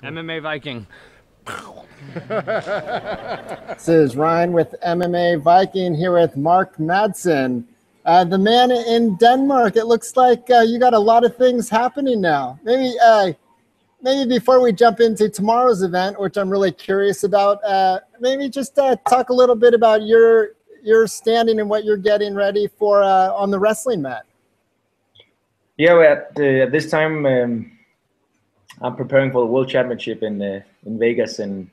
MMA Viking. This is Ryan with MMA Viking here with Mark Madsen. The man in Denmark, it looks like you got a lot of things happening now. Maybe before we jump into tomorrow's event, which I'm really curious about, maybe just talk a little bit about your standing and what you're getting ready for on the wrestling mat. Yeah, at this time, I'm preparing for the World Championship in Vegas in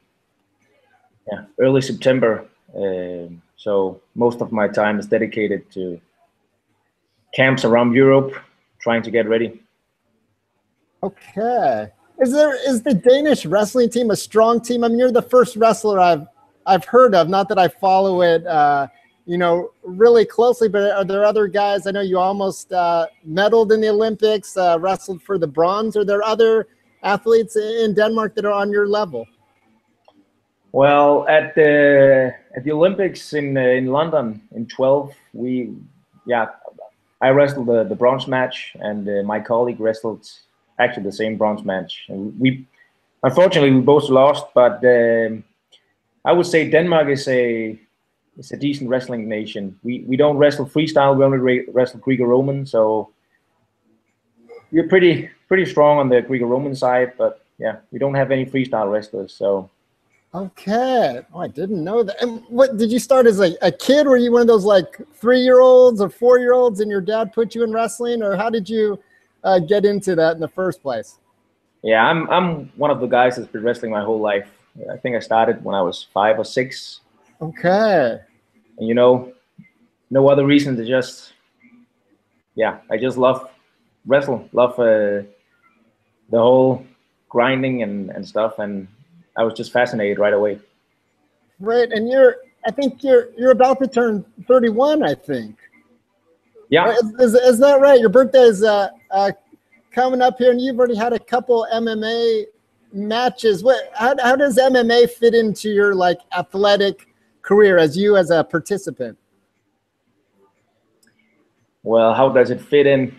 early September. So most of my time is dedicated to camps around Europe, trying to get ready. Okay. Is the Danish wrestling team a strong team? I mean, you're the first wrestler I've heard of. Not that I follow it, really closely. But are there other guys? I know you almost medaled in the Olympics, wrestled for the bronze. Are there other athletes in Denmark that are on your level? Well, at the Olympics in London in 2012, I wrestled the bronze match, and my colleague wrestled actually the same bronze match. And unfortunately we both lost, but I would say Denmark is a decent wrestling nation. We don't wrestle freestyle, we only wrestle GrecoRoman, so we're pretty strong on the GrecoRoman side, but yeah, we don't have any freestyle wrestlers. So okay. Oh, I didn't know that. And what did you start as a kid? Were you one of those like 3-year-olds or 4-year-olds and your dad put you in wrestling, or how did you get into that in the first place? Yeah, I'm one of the guys that's been wrestling my whole life. I think I started when I was 5 or 6. Okay. And no other reason to just, I just love wrestle, love the whole grinding and stuff, and I was just fascinated right away. Right, and I think you're about to turn 31, I think. Yeah. Is that right? Your birthday is coming up here, and you've already had a couple MMA matches. How does MMA fit into your athletic career as a participant? Well, how does it fit in?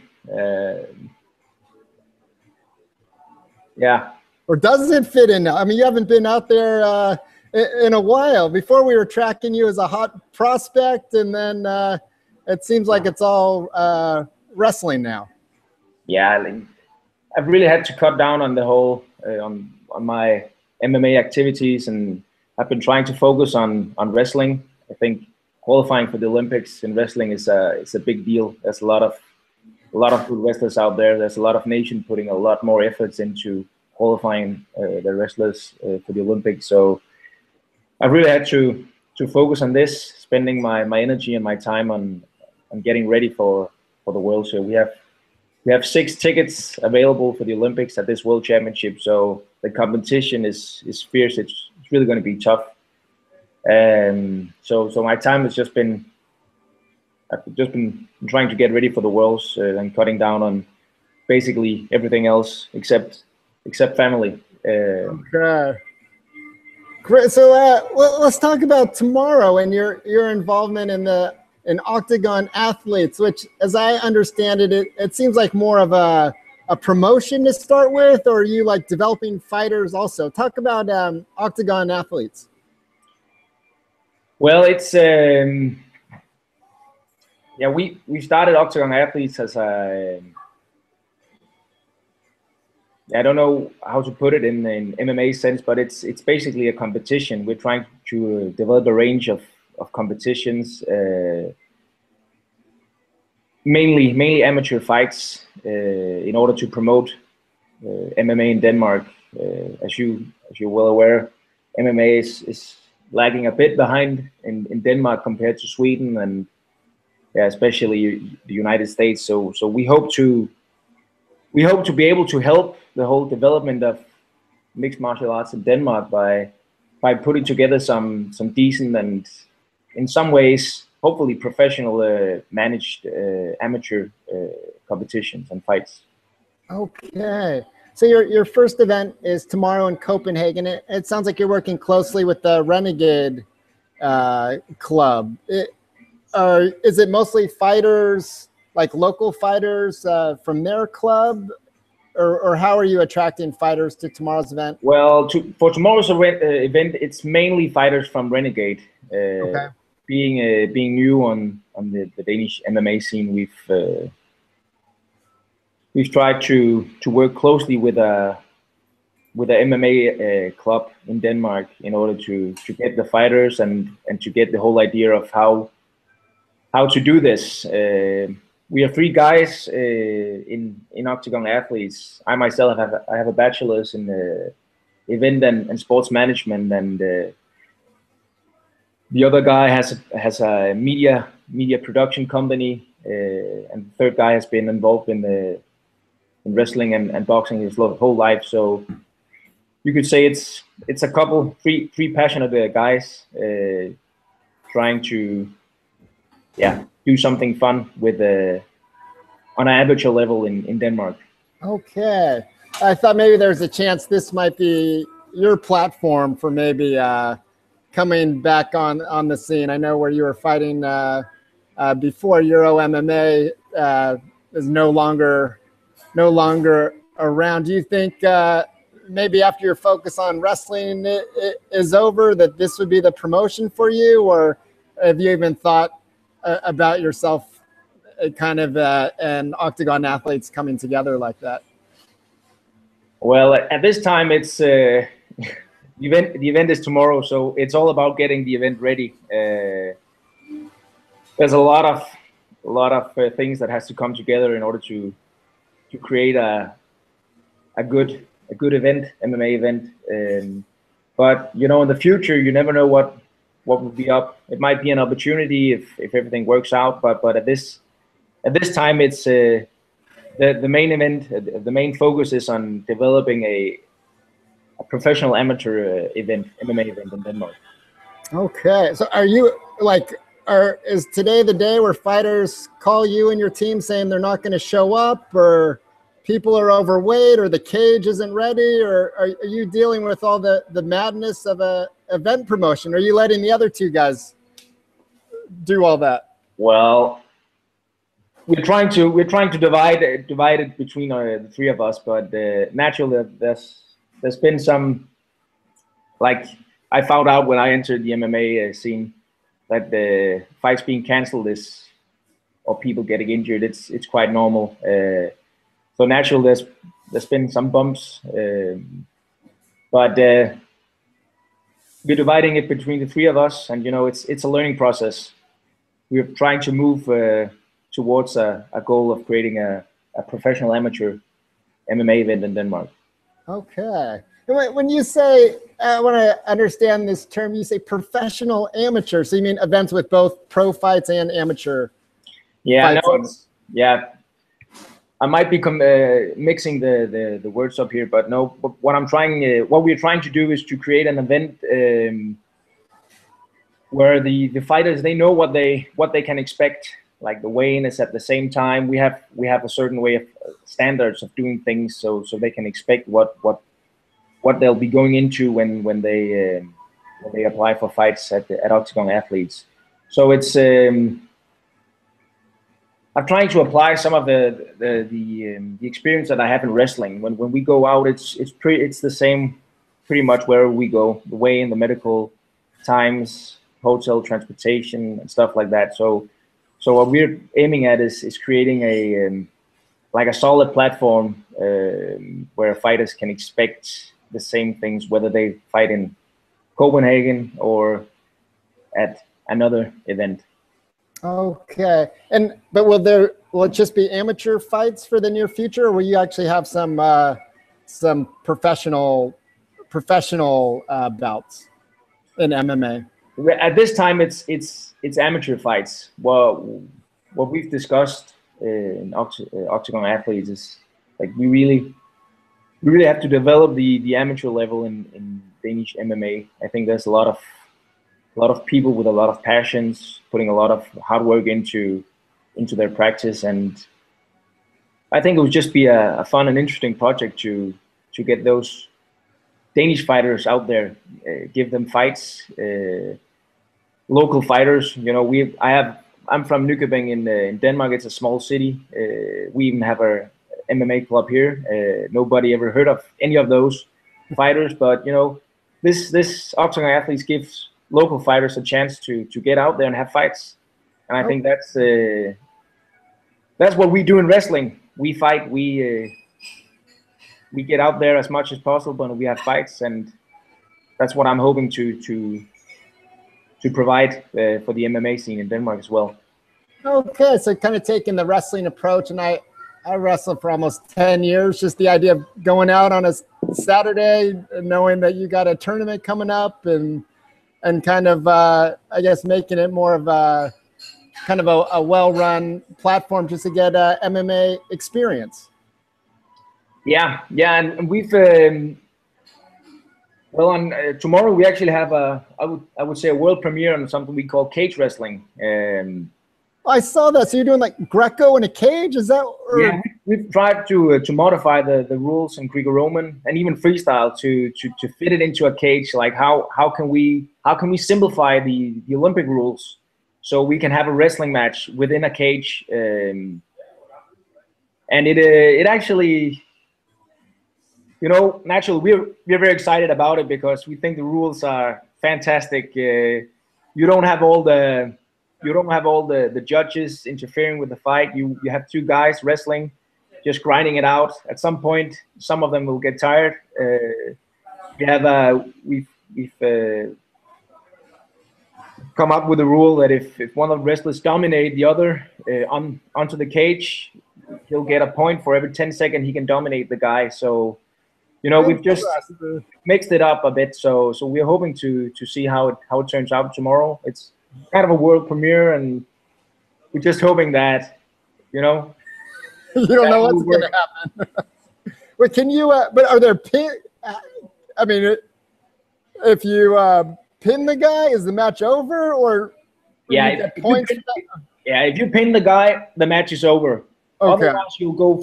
Or does it fit in? I mean, you haven't been out there in a while. Before we were tracking you as a hot prospect, and then it seems like it's all wrestling now. Yeah, I've really had to cut down on the whole on my MMA activities, and I've been trying to focus on wrestling. I think qualifying for the Olympics in wrestling is a big deal. There's a lot of good wrestlers out there. There's a lot of nations putting a lot more efforts into qualifying the wrestlers for the Olympics. So I really had to focus on this, spending my energy and my time on getting ready for the World. So we have 6 tickets available for the Olympics at this World Championship. So the competition is fierce. It's really going to be tough. So my time has I've just been trying to get ready for the Worlds and cutting down on basically everything else except family. Okay. Great. So let's talk about tomorrow and your involvement in Octagon Athletes, which, as I understand it, it seems like more of a promotion to start with, or are you developing fighters also? Talk about Octagon Athletes. Well, it's we started Octagon Athletes as I don't know how to put it in MMA sense, but it's basically a competition. We're trying to develop a range of competitions, mainly amateur fights, in order to promote MMA in Denmark. As you're well aware, MMA is lagging a bit behind in Denmark compared to Sweden and especially the United States. So we hope to be able to help the whole development of mixed martial arts in Denmark by putting together some decent and, in some ways, hopefully professional managed amateur competitions and fights. Okay. So your first event is tomorrow in Copenhagen. It sounds like you're working closely with the Renegade Club. Is it mostly fighters, like local fighters from their club? or how are you attracting fighters to tomorrow's event? Well, for tomorrow's event, it's mainly fighters from Renegade. Okay. Being new on the Danish MMA scene, we've tried to work closely with the MMA club in Denmark in order to get the fighters and to get the whole idea of how to do this. We are 3 guys in Octagon Athletes. I myself have a bachelor's in event and sports management, and the other guy has a media production company, and the third guy has been involved in wrestling and boxing his whole life. So you could say it's a couple, three passionate guys trying to do something fun with on an amateur level in Denmark. Okay, I thought maybe there's a chance this might be your platform for maybe coming back on the scene. I know where you were fighting before Euro MMA is no longer around. Do you think maybe after your focus on wrestling is over, that this would be the promotion for you, or have you even thought about yourself kind of and Octagon Athletes coming together like that? Well, at this time, it's the event is tomorrow, so it's all about getting the event ready. There's a lot of things that has to come together in order to create a good event, MMA event. But you know, in the future, you never know what will be up. It might be an opportunity if everything works out. But at this time, it's the main event. The main focus is on developing a professional amateur event, MMA event in Denmark. Okay, so are you like? Is today the day where fighters call you and your team saying they're not going to show up, or people are overweight, or the cage isn't ready, or are you dealing with all the madness of a event promotion? Are you letting the other 2 guys do all that? Well, we're trying to divide it between the 3 of us, but naturally there's been some, like I found out when I entered the MMA scene, that the fights being canceled or people getting injured, it's quite normal. So naturally, there's been some bumps, but we're dividing it between the 3 of us, and you know, it's a learning process. We're trying to move towards a goal of creating a professional amateur MMA event in Denmark. Okay. When you say, I want to understand this term, you say professional amateur. So you mean events with both pro fights and amateur fights? Yeah. I might be mixing the words up here, but no. What we're trying to do is to create an event where the fighters, they know what they can expect. Like the weigh-in is at the same time. We have a certain way of standards of doing things, so they can expect what they'll be going into when they apply for fights at Octagon Athletes. So it's I'm trying to apply some of the experience that I have in wrestling. When we go out, it's the same pretty much wherever we go. The weigh-in, the medical times, hotel, transportation, and stuff like that. So what we're aiming at is creating a solid platform where fighters can expect the same things, whether they fight in Copenhagen or at another event. Okay, but will it just be amateur fights for the near future, or will you actually have some professional bouts in MMA? At this time, it's amateur fights. Well, what we've discussed in Octagon Athletes is like we really have to develop the amateur level in Danish MMA. I think there's a lot of people with a lot of passions, putting a lot of hard work into their practice, and I think it would just be a fun and interesting project to get those Danish fighters out there, give them fights, local fighters. You know, I'm from Nykøbing in Denmark. It's a small city. We even have MMA club here. Nobody ever heard of any of those fighters, but you know, this Octagon Athletes gives local fighters a chance to get out there and have fights, and I think that's what we do in wrestling. We fight. We get out there as much as possible, and we have fights, and that's what I'm hoping to provide for the MMA scene in Denmark as well. Okay, so kind of taking the wrestling approach, and I wrestled for almost 10 years. Just the idea of going out on a Saturday, knowing that you got a tournament coming up, and kind of I guess making it more of a kind of a well-run platform just to get MMA experience. Yeah, and we've well, on tomorrow we actually have I would say a world premiere on something we call cage wrestling. I saw that. So you're doing like Greco in a cage? Is that? Or? Yeah, we've tried to modify the rules in GrecoRoman and even freestyle to fit it into a cage. Like how can we simplify the Olympic rules so we can have a wrestling match within a cage? And it actually, you know, naturally we're very excited about it because we think the rules are fantastic. You don't have all the judges interfering with the fight. You have two guys wrestling, just grinding it out. At some point, some of them will get tired. We've come up with a rule that if one of the wrestlers dominate the other onto the cage, he'll get a point for every 10 seconds he can dominate the guy. So, you know, we've just mixed it up a bit. So we're hoping to see how it turns out tomorrow. It's kind of a world premiere, and we're just hoping that, you know, you don't know what's going to happen. But can you? But are there pin? I mean, if you pin the guy, is the match over? Or yeah, if you pin the guy, the match is over. Okay. Otherwise, you'll go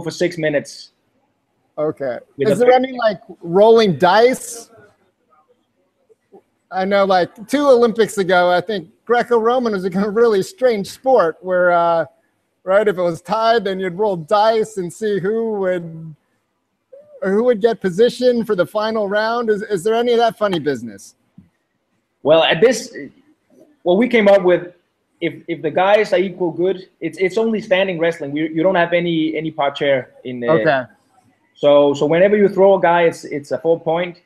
for 6 minutes. Okay. Is there any like rolling dice? I know, like 2 Olympics ago, I think Greco-Roman was a really strange sport where, right, if it was tied, then you'd roll dice and see who would get position for the final round. Is there any of that funny business? Well, what we came up with, if the guys are equal good, it's only standing wrestling. You don't have any parterre in. Okay. So whenever you throw a guy, it's a 4 point.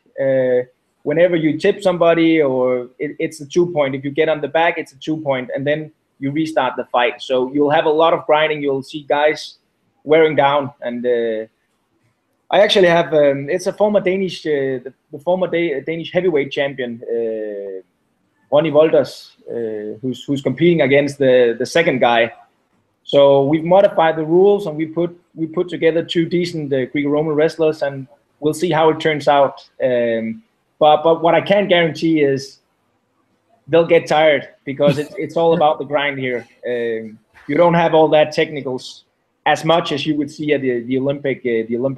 Whenever you tip somebody, or it's a 2 point. If you get on the back, it's a 2 point, and then you restart the fight. So you'll have a lot of grinding. You'll see guys wearing down. And I actually have it's a former Danish, the former Danish heavyweight champion, Ronny Wolders, who's competing against the second guy. So we've modified the rules, and we put together 2 decent Greco-Roman wrestlers, and we'll see how it turns out. But what I can guarantee is they'll get tired because it's all about the grind here. You don't have all that technicals as much as you would see at the Olympic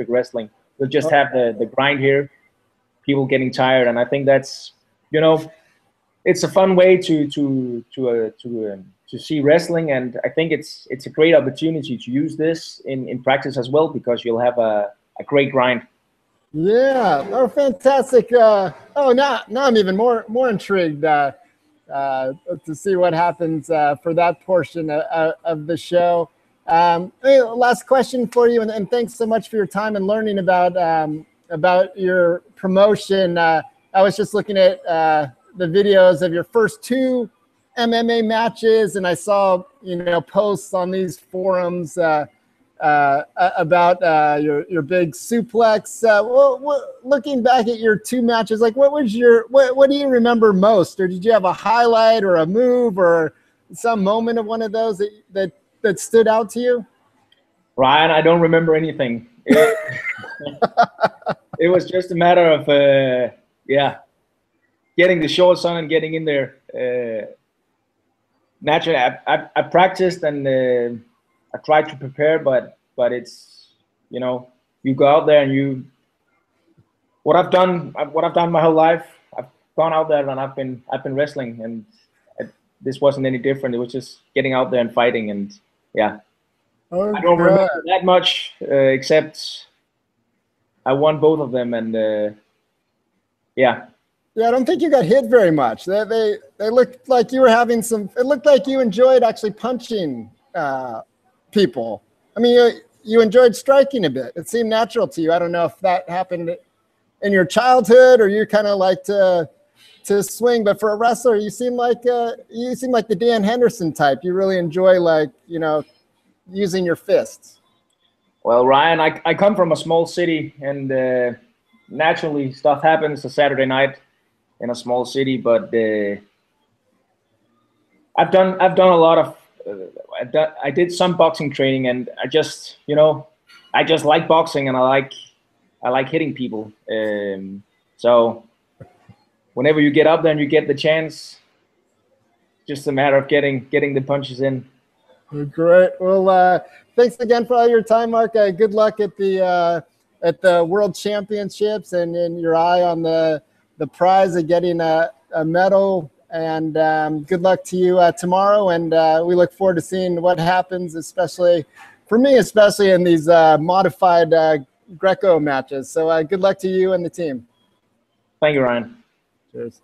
wrestling. You'll just have the grind here, people getting tired, and I think that's, you know, it's a fun way to see wrestling, and I think it's a great opportunity to use this in practice as well, because you'll have a great grind. Yeah. Oh, fantastic. Now I'm even more intrigued to see what happens for that portion of the show. Last question for you, and thanks so much for your time and learning about your promotion. I was just looking at the videos of your first 2 MMA matches, and I saw, you know, posts on these forums about your big suplex. Looking back at your 2 matches, like what do you remember most, or did you have a highlight or a move or some moment of one of those that stood out to you? Ryan, I don't remember anything. It was just a matter of getting the shorts on and getting in there. Naturally, I practiced and I tried to prepare, but it's, you know, you go out there and what I've done my whole life. I've gone out there and I've been wrestling, and this wasn't any different. It was just getting out there and fighting, and yeah. Okay. I don't remember that much, except I won both of them, and yeah. Yeah, I don't think you got hit very much. They looked like you were having some. It looked like you enjoyed actually punching people. I mean, you enjoyed striking a bit. It seemed natural to you. I don't know if that happened in your childhood or you kind of like to swing. But for a wrestler, you seem like the Dan Henderson type. You really enjoy, like, you know, using your fists. Well, Ryan, I come from a small city, and naturally stuff happens a Saturday night in a small city. But I've done a lot of I did some boxing training, and I just like boxing, and I like hitting people. So whenever you get up there and you get the chance, just a matter of getting the punches in. Great. Well, thanks again for all your time, Mark. Good luck at the World Championships, and in your eye on the prize of getting a medal. And good luck to you tomorrow. And we look forward to seeing what happens, especially for me, especially in these modified Greco matches. So good luck to you and the team. Thank you, Ryan. Cheers.